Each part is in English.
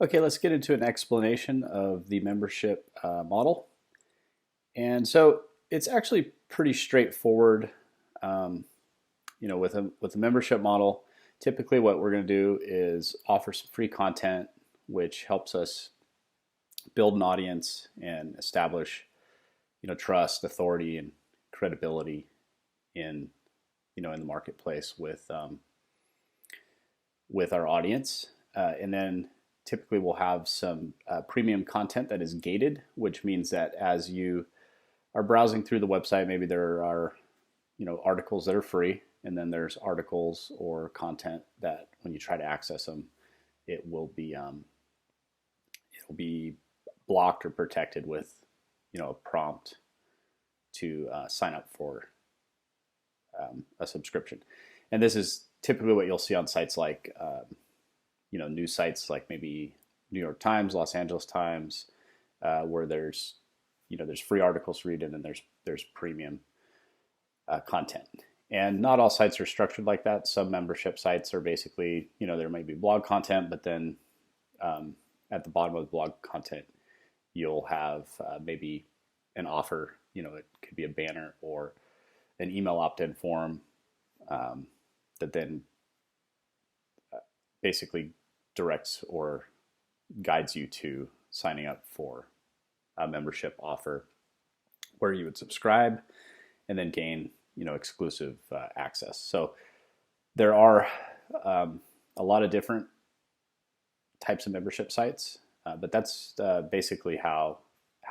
Okay, let's get into an explanation of the membership model. And so it's actually pretty straightforward. Um, with a membership model, typically what we're going to do is offer some free content, which helps us build an audience and establish, trust, authority, and credibility in, in the marketplace with our audience. And then typically we'll have some premium content that is gated, which means that as you are browsing through the website, maybe there are articles that are free, and then there's articles or content that when you try to access them, it will be blocked or protected with a prompt to sign up for a subscription. And this is typically what you'll see on sites like news sites like maybe New York Times, Los Angeles Times, where there's free articles to read, and then there's premium content. And not all sites are structured like that. Some membership sites are basically, there may be blog content, but then at the bottom of the blog content, you'll have maybe an offer. It could be a banner or an email opt-in form that then basically directs or guides you to signing up for a membership offer where you would subscribe and then gain exclusive access. So there are a lot of different types of membership sites, but that's basically how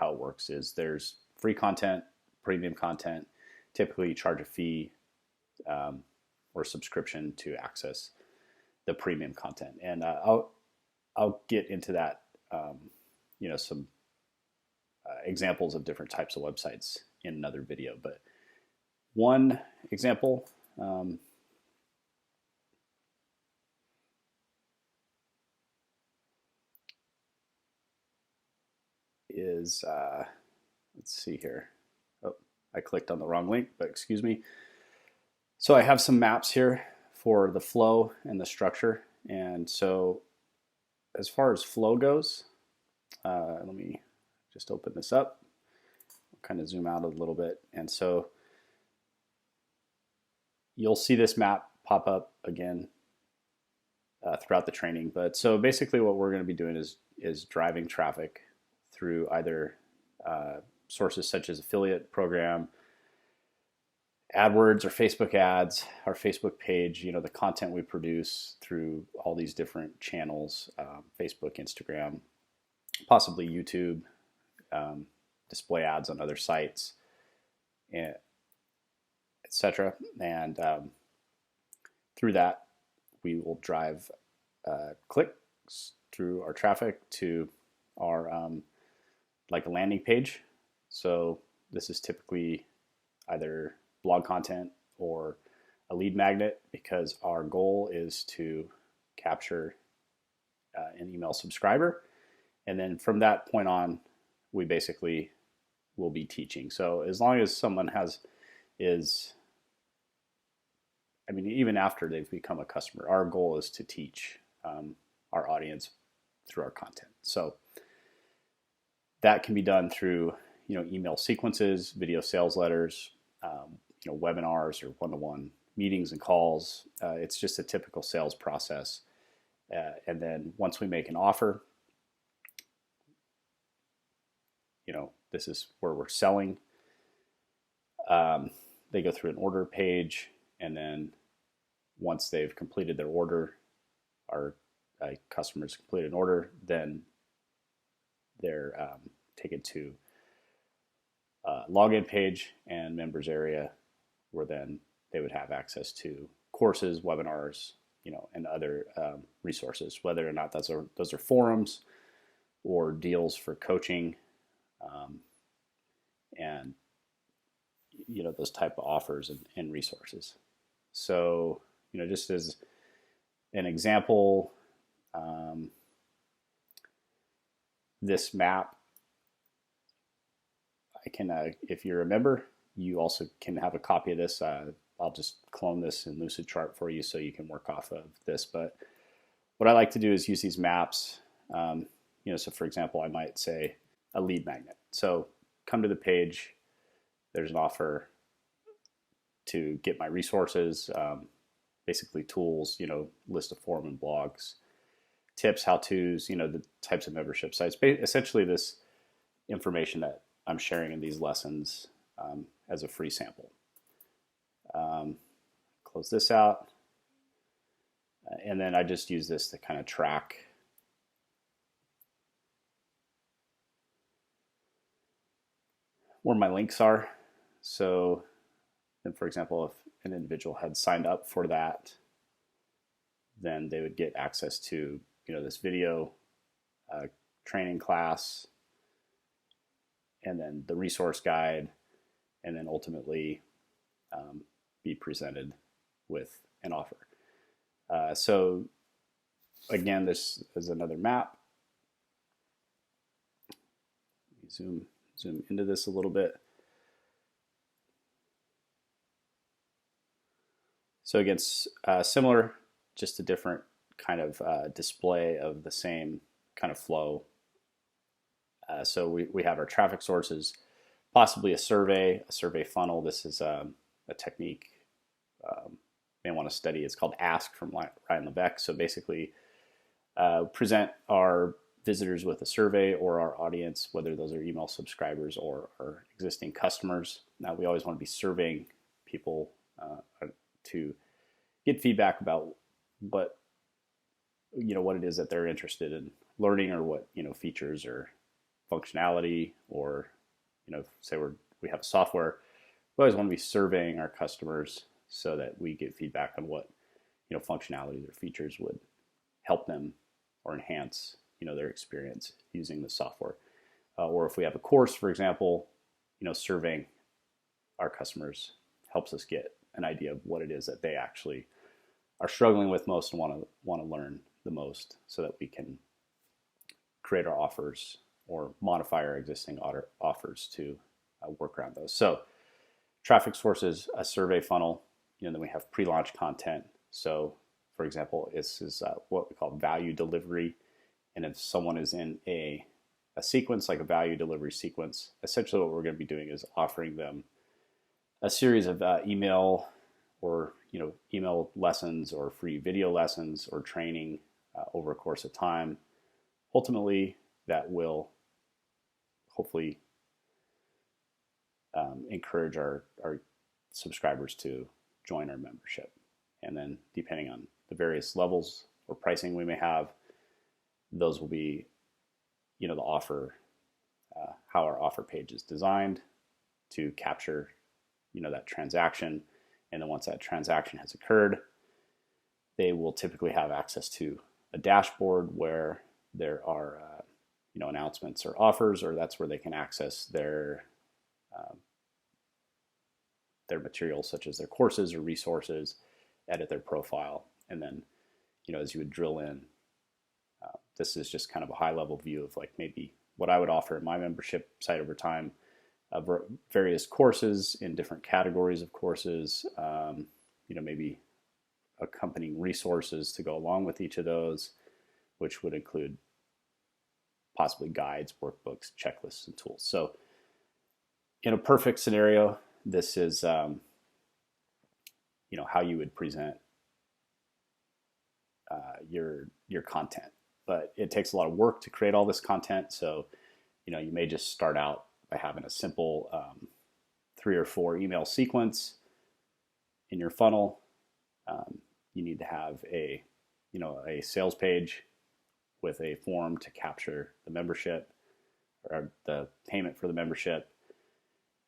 it works. Is there's free content, premium content. Typically, you charge a fee or subscription to access the premium content, and I'll get into that. Some examples of different types of websites in another video, but one example is, let's see here. Oh, I clicked on the wrong link, but excuse me. So I have some maps here for the flow and the structure. And so as far as flow goes, let me just open this up. I'll kind of zoom out a little bit. And so you'll see this map pop up again throughout the training. But so basically what we're going to be doing is driving traffic through either sources such as affiliate program, AdWords, or Facebook ads, our Facebook page, the content we produce through all these different channels, Facebook, Instagram, possibly YouTube, display ads on other sites, etc. And through that, we will drive clicks through our traffic to our like a landing page. So this is typically either blog content or a lead magnet, because our goal is to capture an email subscriber. And then from that point on, we basically will be teaching. So as long as someone even after they've become a customer, our goal is to teach our audience through our content. So that can be done through, email sequences, video sales letters, webinars or one-to-one meetings and calls. It's just a typical sales process. And then once we make an offer, this is where we're selling. They go through an order page, and then once they've completed their order, our customers completed an order, then they're taken to a login page and members area, where then they would have access to courses, webinars, and other resources, whether or not those are forums or deals for coaching, and those type of offers and resources. So just as an example, this map, I can, if you're a member, you also can have a copy of this. I'll just clone this in Lucidchart for you so you can work off of this. But what I like to do is use these maps So for example, I might say a lead magnet. So come to the page, there's an offer to get my resources, basically tools, list of forum and blogs, tips, how-tos, the types of membership sites. Essentially this information that I'm sharing in these lessons as a free sample. Close this out. And then I just use this to kind of track where my links are. So then, for example, if an individual had signed up for that, then they would get access to this video training class, and then the resource guide, and then ultimately be presented with an offer. So again, this is another map. Zoom into this a little bit. So again, similar, just a different kind of display of the same kind of flow. So we have our traffic sources, possibly a survey funnel. This is a technique may want to study. It's called Ask from Ryan Levesque. So basically present our visitors with a survey, or our audience, whether those are email subscribers or our existing customers. Now we always want to be surveying people to get feedback about what it is that they're interested in learning, or what features or functionality, or say we have software. We always want to be surveying our customers so that we get feedback on what functionalities or features would help them or enhance their experience using the software. Or if we have a course, for example, surveying our customers helps us get an idea of what it is that they actually are struggling with most and want to learn the most, so that we can create our offers or modify our existing offers to work around those. So traffic sources, a survey funnel, then we have pre-launch content. So for example, this is what we call value delivery. And if someone is in a sequence, like a value delivery sequence, essentially what we're going to be doing is offering them a series of email or email lessons, or free video lessons, or training over a course of time. Ultimately, that will hopefully encourage our subscribers to join our membership. And then depending on the various levels or pricing we may have, those will be the offer, how our offer page is designed to capture that transaction. And then once that transaction has occurred, they will typically have access to a dashboard where there are announcements or offers, or that's where they can access their materials, such as their courses or resources, edit their profile. And then as you would drill in, this is just kind of a high level view of like maybe what I would offer in my membership site over time, various courses in different categories of courses, maybe accompanying resources to go along with each of those, which would include possibly guides, workbooks, checklists, and tools. So in a perfect scenario, this is how you would present your content. But it takes a lot of work to create all this content. So, you may just start out by having a simple 3 or 4 email sequence in your funnel. You need to have a sales page with a form to capture the membership or the payment for the membership,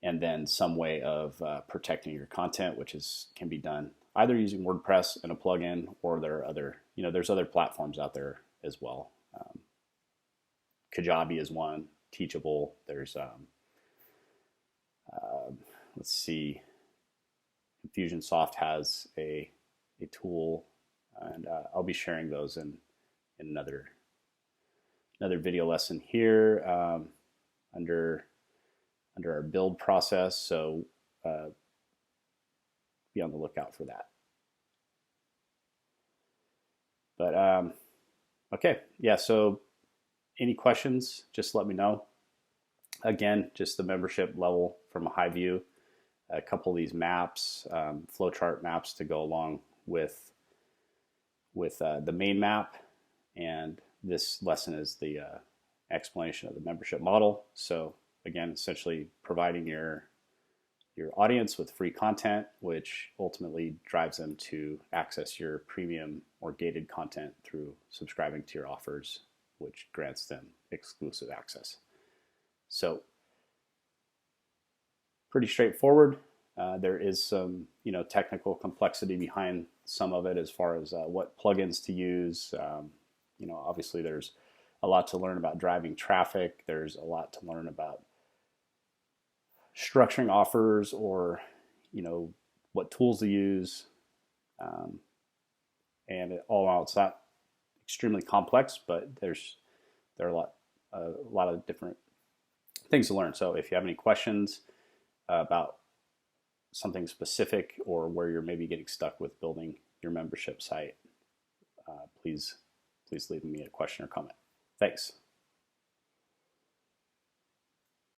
and then some way of protecting your content, which can be done either using WordPress and a plugin, or there are other there's other platforms out there as well. Kajabi is one. Teachable. There's let's see. Infusionsoft has a tool, and I'll be sharing those in another video lesson here under our build process. So be on the lookout for that. But okay, yeah. So any questions, just let me know. Again, just the membership level from a high view, a couple of these maps, flowchart maps to go along with the main map, and this lesson is the explanation of the membership model. So again, essentially providing your audience with free content, which ultimately drives them to access your premium or gated content through subscribing to your offers, which grants them exclusive access. So pretty straightforward. There is some technical complexity behind some of it as far as what plugins to use. Obviously there's a lot to learn about driving traffic. There's a lot to learn about structuring offers, or what tools to use. And all in all, it's not extremely complex, but there are a lot of different things to learn. So if you have any questions about something specific, or where you're maybe getting stuck with building your membership site, please leave me a question or comment. Thanks.